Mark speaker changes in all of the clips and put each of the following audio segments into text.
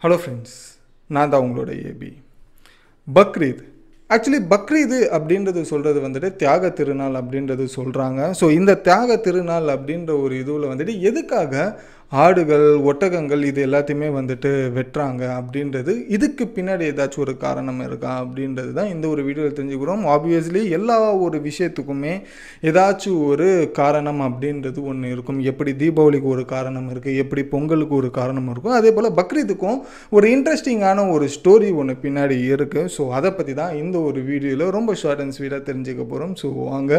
Speaker 1: Hello friends, நான் தான் உங்களோட ஏபி. பக்ரீத் ஆக்சுவலி பக்ரீது அப்படின்றது சொல்கிறது வந்துட்டு தியாக திருநாள் அப்படின்றது சொல்கிறாங்க. ஸோ இந்த தியாக திருநாள் அப்படின்ற ஒரு இதுவில் வந்துட்டு எதுக்காக ஆடுகள் ஒட்டகங்கள் இது எல்லாத்தையுமே வந்துட்டு வெட்டுறாங்க அப்படின்றது, இதுக்கு பின்னாடி ஏதாச்சும் ஒரு காரணம் இருக்கா அப்படின்றது தான் இந்த ஒரு வீடியோவில் தெரிஞ்சுக்கிறோம். ஆப்வியஸ்லி எல்லா ஒரு விஷயத்துக்குமே ஏதாச்சும் ஒரு காரணம் அப்படின்றது ஒன்று இருக்கும். எப்படி தீபாவளிக்கு ஒரு காரணம் இருக்குது, எப்படி பொங்கலுக்கு ஒரு காரணம் இருக்கும், அதே போல் பக்ரீத்துக்கும் ஒரு இன்ட்ரெஸ்டிங்கான ஒரு ஸ்டோரி ஒன்று பின்னாடி இருக்குது. ஸோ அதை பற்றி தான் இந்த ஒரு வீடியோவில் ரொம்ப ஷார்ட் அண்ட் ஸ்வீட்டாக தெரிஞ்சுக்க போகிறோம். ஸோ வாங்க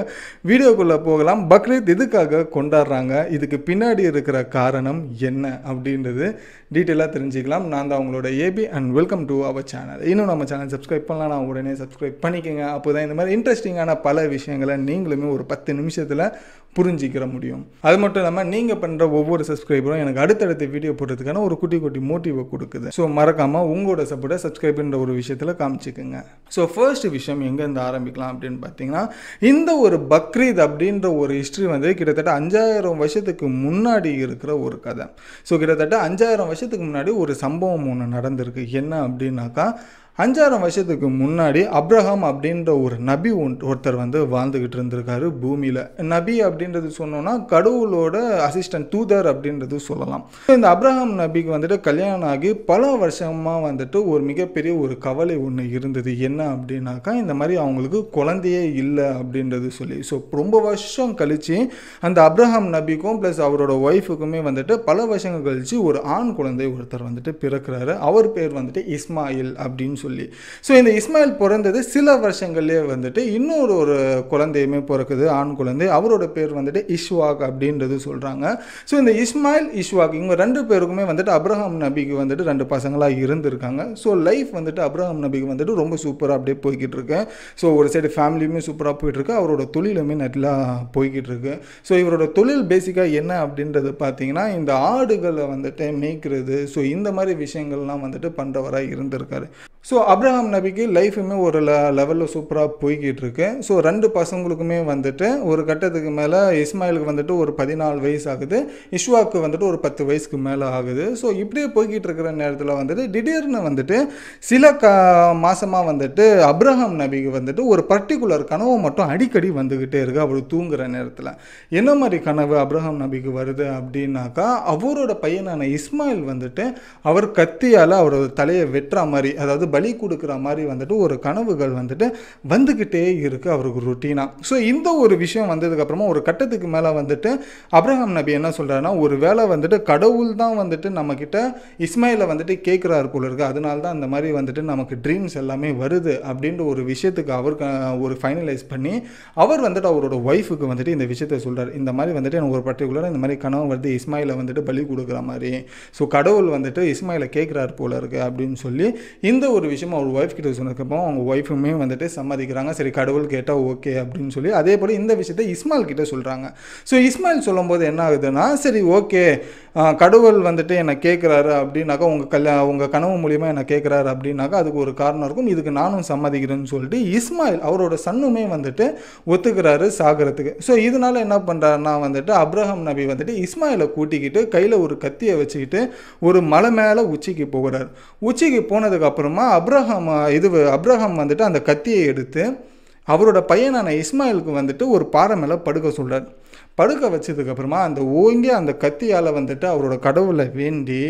Speaker 1: வீடியோக்குள்ளே போகலாம். பக்ரீத் எதுக்காக கொண்டாடுறாங்க, இதுக்கு பின்னாடி இருக்கிற காரணம் என்ன அப்படின்றது டீட்டெயிலாக தெரிஞ்சுக்கலாம். நான் தான் உங்களோட AB and welcome to our channel. இன்னும் நம்ம சேனல் சப்ஸ்கிரைப் பண்ணலாம், நான் உடனே சப்ஸ்கிரைப் பண்ணிக்கோங்க. அப்போ தான் இந்த மாதிரி இன்ட்ரெஸ்டிங்கான பல விஷயங்களை நீங்களுமே ஒரு 10 நிமிஷத்தில் புரிஞ்சிக்கிற முடியும். அது மட்டும் இல்லாமல் நீங்கள் பண்ணுற ஒவ்வொரு சப்ஸ்கிரைபரும் எனக்கு அடுத்தடுத்த வீடியோ போடுறதுக்கான ஒரு குட்டி குட்டி மோட்டிவை கொடுக்குது. ஸோ மறக்காமல் உங்களோட சப்போர்ட்டை சப்ஸ்கிரைப்ன்ற ஒரு விஷயத்தில் காமிச்சிக்குங்க. ஸோ ஃபர்ஸ்ட் விஷயம் எங்கேருந்து ஆரம்பிக்கலாம் அப்படின்னு பார்த்தீங்கன்னா, இந்த ஒரு பக்ரீத் அப்படின்ற ஒரு ஹிஸ்ட்ரி வந்து கிட்டத்தட்ட 5000 வருஷத்துக்கு முன்னாடி இருக்கிற ஒரு கதை. ஸோ கிட்டத்தட்ட 5000 வருஷத்துக்கு முன்னாடி ஒரு சம்பவம் ஒன்று நடந்திருக்கு. என்ன அப்படின்னாக்கா, 5000 வருஷத்துக்கு முன்னாடி அப்ரஹாம் அப்படின்ற ஒரு நபி ஒருத்தர் வந்து வாழ்ந்துக்கிட்டு இருந்திருக்காரு பூமியில். நபி அப்படின்றது சொன்னோன்னா கடவுளோட அசிஸ்டன்ட், தூதர் அப்படின்றது சொல்லலாம். இந்த அப்ரஹாம் நபிக்கு வந்துட்டு கல்யாணம் ஆகி பல வருஷமாக வந்துட்டு ஒரு மிகப்பெரிய ஒரு கவலை ஒன்று இருந்தது. என்ன அப்படின்னாக்கா, இந்த மாதிரி அவங்களுக்கு குழந்தையே இல்லை அப்படின்றது சொல்லி. ஸோ ரொம்ப வருஷம் கழித்து அந்த அப்ரஹாம் நபிக்கும் ப்ளஸ் அவரோட ஒய்ஃபுக்குமே வந்துட்டு பல வருஷங்கள் கழித்து ஒரு ஆண் குழந்தை ஒருத்தர் வந்துட்டு பிறக்கிறாரு. அவர் பேர் வந்துட்டு இஸ்மாயில் அப்படின்னு சொல்லி. ஸோ இந்த இஸ்மாயில் பிறந்தது சில வருஷங்கள்லேயே வந்துட்டு இன்னொரு ஒரு குழந்தையுமே பிறக்குது, ஆண் குழந்தை. அவரோட பேர் வந்துட்டு இஷ்வாக் அப்படின்றது சொல்கிறாங்க. ஸோ இந்த இஸ்மாயில் இஷ்வாக் இவங்க 2 பேருக்குமே வந்துட்டு அப்ரஹாம் நபிக்கு வந்துட்டு 2 பசங்களாக இருந்திருக்காங்க. ஸோ லைஃப் வந்துட்டு அப்ரஹாம் நபிக்கு வந்துட்டு ரொம்ப சூப்பராக அப்படியே போய்கிட்டு இருக்கு. ஸோ ஒரு சைடு ஃபேமிலியுமே சூப்பராக போயிட்டுருக்கு, அவரோட தொழிலுமே நல்லா போய்கிட்டு இருக்கு. ஸோ இவரோட தொழில் பேசிக்காக என்ன அப்படின்றது பார்த்தீங்கன்னா, இந்த ஆடுகளை வந்துட்டு மேய்க்கிறது. ஸோ இந்த மாதிரி விஷயங்கள்லாம் வந்துட்டு பண்ணுறவராக இருந்திருக்காரு. ஸோ அப்ரஹாம் நபிக்கு லைஃபுமே ஒரு லெவலில் சூப்பராக போய்கிட்டு இருக்கு. ஸோ 2 பசங்களுக்குமே வந்துட்டு ஒரு கட்டத்துக்கு மேலே இஸ்மாயிலுக்கு வந்துட்டு ஒரு 14 வயசு ஆகுது, இஷ்வாக்கு வந்துட்டு ஒரு 10 வயசுக்கு மேலே ஆகுது. ஸோ இப்படியே போய்கிட்டு இருக்கிற நேரத்தில் வந்துட்டு திடீர்னு வந்துட்டு சில மாதமாக வந்துட்டு அப்ரஹாம் நபிக்கு வந்துட்டு ஒரு பர்டிகுலர் கனவு மட்டும் அடிக்கடி வந்துக்கிட்டே இருக்குது அவர் தூங்குகிற நேரத்தில். என்ன மாதிரி கனவு அப்ரஹாம் நபிக்கு வருது அப்படின்னாக்கா, அவரோட பையனான இஸ்மாயில் வந்துட்டு அவர் கத்தியால் அவரோட தலையை வெட்டுற மாதிரி, அதாவது பலி கொடுக்குற மாதிரி வந்துட்டு ஒரு கனவுகள் வந்துட்டு வந்துக்கிட்டே இருக்குது அவருக்கு ருட்டீனாக. ஸோ இந்த ஒரு விஷயம் வந்ததுக்கப்புறமா ஒரு கட்டத்துக்கு மேலே வந்துட்டு அப்ரஹாம் நபி என்ன சொல்கிறாருன்னா, ஒரு வேளை வந்துட்டு கடவுள் தான் வந்துட்டு நம்மக்கிட்ட இஸ்மாயிலை வந்துட்டு கேட்குறாரு போல இருக்குது, அதனால தான் அந்த மாதிரி வந்துட்டு நமக்கு ட்ரீம்ஸ் எல்லாமே வருது அப்படின்ற ஒரு விஷயத்துக்கு அவருக்கு ஒரு ஃபைனலைஸ் பண்ணி அவர் வந்துட்டு அவரோட ஒய்ஃபுக்கு வந்துட்டு இந்த விஷயத்தை சொல்கிறார். இந்த மாதிரி வந்துட்டு எனக்கு ஒரு பர்டிகுலராக இந்த மாதிரி கனவு வருது, இஸ்மாயிலை வந்துட்டு பலி கொடுக்குற மாதிரி. ஸோ கடவுள் வந்துட்டு இஸ்மாயிலை கேட்குறாரு போல இருக்குது அப்படின்னு சொல்லி இந்த ஒரு விஷயம் அவர் ஒய்ஃப் கிட்ட சொன்னதுக்கப்புறம் அவங்க ஒய்ஃபுமே வந்துட்டு சம்மதிக்கிறாங்க. சரி, கடவுள் கேட்டால் ஓகே அப்படின்னு சொல்லி அதே போல் இந்த விஷயத்தை இஸ்மாயில் கிட்ட சொல்கிறாங்க. ஸோ இஸ்மாயில் சொல்லும்போது என்ன ஆகுதுன்னா, சரி ஓகே கடவுள் வந்துட்டு என்னை கேட்குறாரு அப்படின்னாக்கா, உங்கள் கனவு மூலியமாக என்னை கேட்குறாரு அப்படின்னாக்கா அதுக்கு ஒரு காரணம் இருக்கும், இதுக்கு நானும் சம்மதிக்கிறேன்னு சொல்லிட்டு இஸ்மாயில் அவரோட சன்னுமே வந்துட்டு ஒத்துக்கிறாரு சாகிறதுக்கு. ஸோ இதனால என்ன பண்ணுறாருன்னா வந்துட்டு அப்ரஹாம் நபி வந்துட்டு இஸ்மாயிலை கூட்டிக்கிட்டு கையில் ஒரு கத்தியை வச்சுக்கிட்டு ஒரு மலை மேலே உச்சிக்கு போகிறார். உச்சிக்கு போனதுக்கப்புறமா அப்ரஹாம் வந்துட்டு அந்த கத்தியை எடுத்து அவரோட பையனான இஸ்மாயிலுக்கு வந்துட்டு ஒரு பாறை மேலே படுக்க சொல்கிறார். படுக்க வச்சதுக்கப்புறமா அந்த ஓங்கி அந்த கத்தியால் வந்துட்டு அவரோட கடவுளை வேண்டி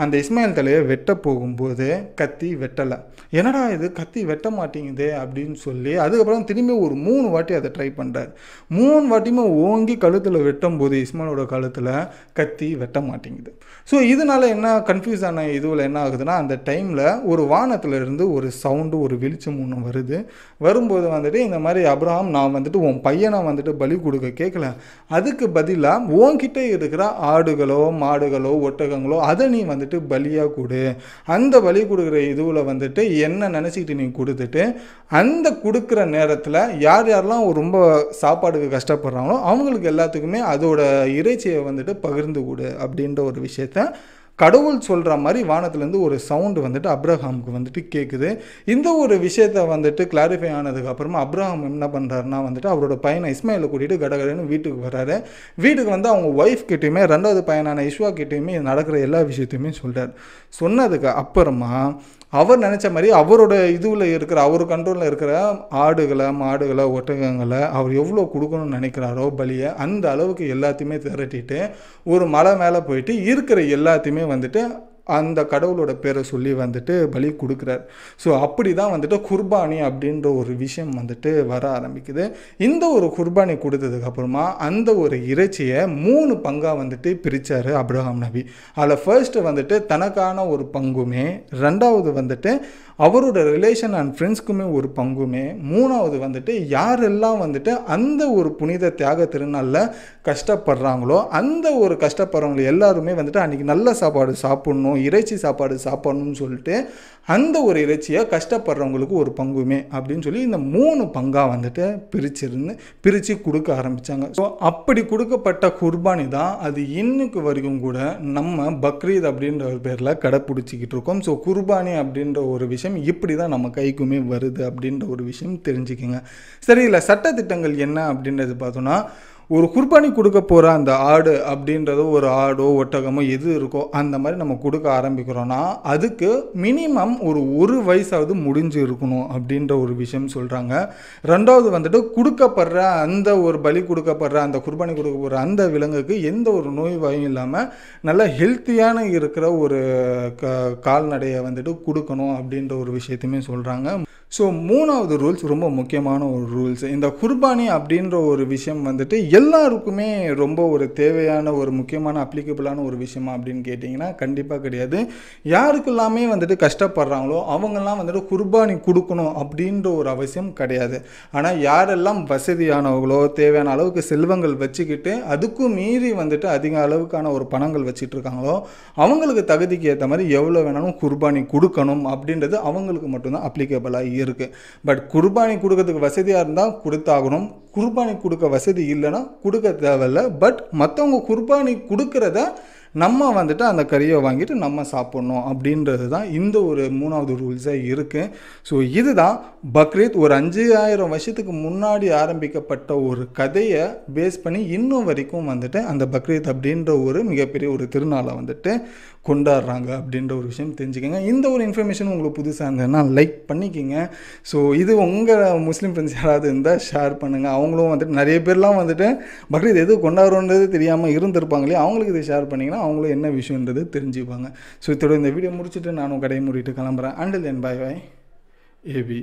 Speaker 1: அந்த இஸ்மாயில் தலையை வெட்ட போகும்போது கத்தி வெட்டலை. என்னடா இது கத்தி வெட்ட மாட்டேங்குது அப்படின்னு சொல்லி அதுக்கப்புறம் திரும்பி ஒரு 3 வாட்டி அதை ட்ரை பண்ணுறாரு. 3 வாட்டியுமே ஓங்கி கழுத்தில் வெட்டும் போது இஸ்மாயிலோட கழுத்தில் கத்தி வெட்ட மாட்டேங்குது. ஸோ இதனால என்ன கன்ஃபியூஸ் ஆன இதுவில் என்ன ஆகுதுன்னா, அந்த டைமில் ஒரு வானத்தில் இருந்து ஒரு சவுண்டு, ஒரு வெளிச்சம் ஒன்று வருது. வரும்போது வந்துட்டு இந்த மாதிரி அப்ரஹாம், நான் வந்துட்டு உன் பையனை வந்துட்டு பலி கொடுக்க கேட்கல, அதுக்கு பதிலாக உன்கிட்ட இருக்கிற ஆடுகளோ மாடுகளோ ஒட்டகங்களோ அதை நீ வந்துட்டு பலியாக கொடு. அந்த பலி கொடுக்குற இதுவில் வந்துட்டு என்ன நினச்சிக்கிட்டு நீ கொடுத்துட்டு அந்த கொடுக்குற நேரத்தில் யார் யாரெல்லாம் ரொம்ப சாப்பாடுக்கு கஷ்டப்படுறாங்களோ அவங்களுக்கு எல்லாத்துக்குமே அதோட இறைச்சியை வந்துட்டு பகிர்ந்து கொடு அப்படின்ற ஒரு விஷயத்த கடவுள் சொல்கிற மாதிரி வானத்துலேருந்து ஒரு சவுண்டு வந்துட்டு அப்ரஹாமுக்கு வந்துட்டு கேட்குது. இந்த ஒரு விஷயத்தை வந்துட்டு கிளாரிஃபை ஆனதுக்கப்புறமா அப்ரஹாம் என்ன பண்ணுறாருன்னா வந்துட்டு அவரோட பையனை இஸ்மாயிலை கூட்டிகிட்டு கடகடன்னு வீட்டுக்கு வர்றாரு. வீட்டுக்கு வந்து அவங்க ஒய்ஃப் கிட்டேயுமே 2வது பையனான இஸ்வா கிட்டேயுமே நடக்கிற எல்லா விஷயத்தையுமே சொல்கிறார். சொன்னதுக்கு அப்புறமா அவர் நினச்ச மாதிரி அவரோட இதுவில் இருக்கிற அவர் கண்ட்ரோலில் இருக்கிற ஆடுகளை மாடுகளை ஒட்டகங்களை அவர் எவ்வளோ கொடுக்கணும்னு நினைக்கிறாரோ பலியை அந்த அளவுக்கு எல்லாத்தையுமே திரட்டிட்டு ஒரு மலை மேலே போயிட்டு இருக்கிற எல்லாத்தையுமே வந்துட்டு அந்த கடவுளோட பேரை சொல்லி வந்துட்டு பலி கொடுக்குறார். ஸோ அப்படி தான் வந்துட்டு குர்பானி அப்படின்ற ஒரு விஷயம் வந்துட்டு வர ஆரம்பிக்குது. இந்த ஒரு குர்பானி கொடுத்ததுக்கப்புறமா அந்த ஒரு இறைச்சியை 3 பங்காக வந்துட்டு பிரித்தார் அப்ரஹாம் நபி. அதில் ஃபர்ஸ்ட்டு வந்துட்டு தனக்கான ஒரு பங்குமே, 2வது வந்துட்டு அவரோட ரிலேஷன் அண்ட் ஃப்ரெண்ட்ஸ்க்குமே ஒரு பங்குமே, 3வது வந்துட்டு யாரெல்லாம் வந்துட்டு அந்த ஒரு புனித தியாக திருநாளில் கஷ்டப்படுறாங்களோ அந்த ஒரு கஷ்டப்படுறவங்க எல்லாருமே வந்துட்டு அன்றைக்கி நல்ல சாப்பாடு சாப்பிட்ணும், இறைச்சி சாப்பாடு சாப்பிட்ணுன்னு சொல்லிட்டு அந்த ஒரு இறைச்சியை கஷ்டப்படுறவங்களுக்கு ஒரு பங்குமே அப்படின்னு சொல்லி இந்த 3 பங்காக வந்துட்டு பிரித்து கொடுக்க ஆரம்பித்தாங்க. ஸோ அப்படி கொடுக்கப்பட்ட குர்பானி தான் அது இன்னைக்கு வரைக்கும் கூட நம்ம பக்ரீத் அப்படின்ற ஒரு பேரில் கடைப்பிடிச்சிக்கிட்டு இருக்கோம். ஸோ குர்பானி அப்படின்ற ஒரு விஷயம் இப்படி தான் நம்ம கைக்குமே வருது அப்படின்ற ஒரு விஷயம் தெரிஞ்சுக்கோங்க. சரி, இல்லை சட்டத்திட்டங்கள் என்ன அப்படின்றது பார்த்தோன்னா, ஒரு குர்பானி கொடுக்க போகிற அந்த ஆடு அப்படின்றது ஒரு ஆடோ ஒட்டகமோ எது இருக்கோ அந்த மாதிரி நம்ம கொடுக்க ஆரம்பிக்கிறோன்னா அதுக்கு மினிமம் ஒரு வயசாவது முடிஞ்சு இருக்கணும் அப்படின்ற ஒரு விஷயம் சொல்கிறாங்க. 2வது வந்துட்டு கொடுக்கப்படுற அந்த ஒரு பலி கொடுக்கப்படுற அந்த குர்பானி கொடுக்க போகிற அந்த விலங்குக்கு எந்த ஒரு நோய் வாயும் இல்லாமல் நல்ல ஹெல்த்தியான இருக்கிற ஒரு கால்நடையை வந்துட்டு கொடுக்கணும் அப்படின்ற ஒரு விஷயத்தையுமே சொல்கிறாங்க. ஸோ 3வது ரூல்ஸ் ரொம்ப முக்கியமான ஒரு ரூல்ஸ். இந்த குர்பானி அப்படின்ற ஒரு விஷயம் வந்துட்டு எல்லாருக்குமே ரொம்ப ஒரு தேவையான ஒரு முக்கியமான அப்ளிகபிளான ஒரு விஷயமா அப்படின்னு கேட்டிங்கன்னா கண்டிப்பாக கிடையாது. யாருக்கெல்லாமே வந்துட்டு கஷ்டப்படுறாங்களோ அவங்கெல்லாம் வந்துட்டு குர்பானி கொடுக்கணும் அப்படின்ற ஒரு அவசியம் கிடையாது. ஆனால் யாரெல்லாம் வசதியானவங்களோ தேவையான அளவுக்கு செல்வங்கள் வச்சுக்கிட்டு அதுக்கும் மீறி வந்துட்டு அதிக அளவுக்கான ஒரு பணங்கள் வச்சுட்டு இருக்காங்களோ அவங்களுக்கு தகுதிக்கு ஏற்ற மாதிரி எவ்வளோ வேணாலும் குர்பானி கொடுக்கணும் அப்படின்றது அவங்களுக்கு மட்டும்தான் அப்ளிகபிளாக இருக்குது. பட் குர்பானி கொடுக்கறதுக்கு வசதியாக இருந்தால் கொடுத்தாகணும். குர்பானி கொடுக்க வசதி இல்லைன்னா கொடுக்க தேவையில்லை. பட் மற்றவங்க குர்பானி கொடுக்கறத நம்ம வந்துட்டு அந்த கறியை வாங்கிட்டு நம்ம சாப்பிட்ணும் அப்படின்றது தான் இந்த ஒரு 3வது ரூல்ஸாக இருக்குது. ஸோ இதுதான் பக்ரீத் ஒரு 5000 வருஷத்துக்கு முன்னாடி ஆரம்பிக்கப்பட்ட ஒரு கதையை பேஸ் பண்ணி இன்னும் வரைக்கும் வந்துட்டு அந்த பக்ரீத் அப்படின்ற ஒரு மிகப்பெரிய ஒரு திருநாளை வந்துட்டு கொண்டாடுறாங்க அப்படின்ற ஒரு விஷயம் தெரிஞ்சுக்கோங்க. இந்த ஒரு இன்ஃபர்மேஷன் உங்களுக்கு புதுசாக இருந்ததுன்னா லைக் பண்ணிக்கிங்க. ஸோ இது உங்கள் முஸ்லீம் ஃப்ரெண்ட்ஸ் யாராவது இருந்தால் ஷேர் பண்ணுங்கள். அவங்களும் வந்துட்டு நிறைய பேர்லாம் வந்துட்டு பக்ரீத் எது கொண்டாடுறோன்றது தெரியாமல் இருந்திருப்பாங்களே, அவங்களுக்கு இதை ஷேர் பண்ணிங்கன்னா அவங்களும் என்ன விஷயன்றது தெரிஞ்சுப்பாங்க. ஸோ இதோட இந்த வீடியோ முடிச்சுட்டு நானும் கடையை மூடிட்டு கிளம்புறேன். Until then bye bye AB.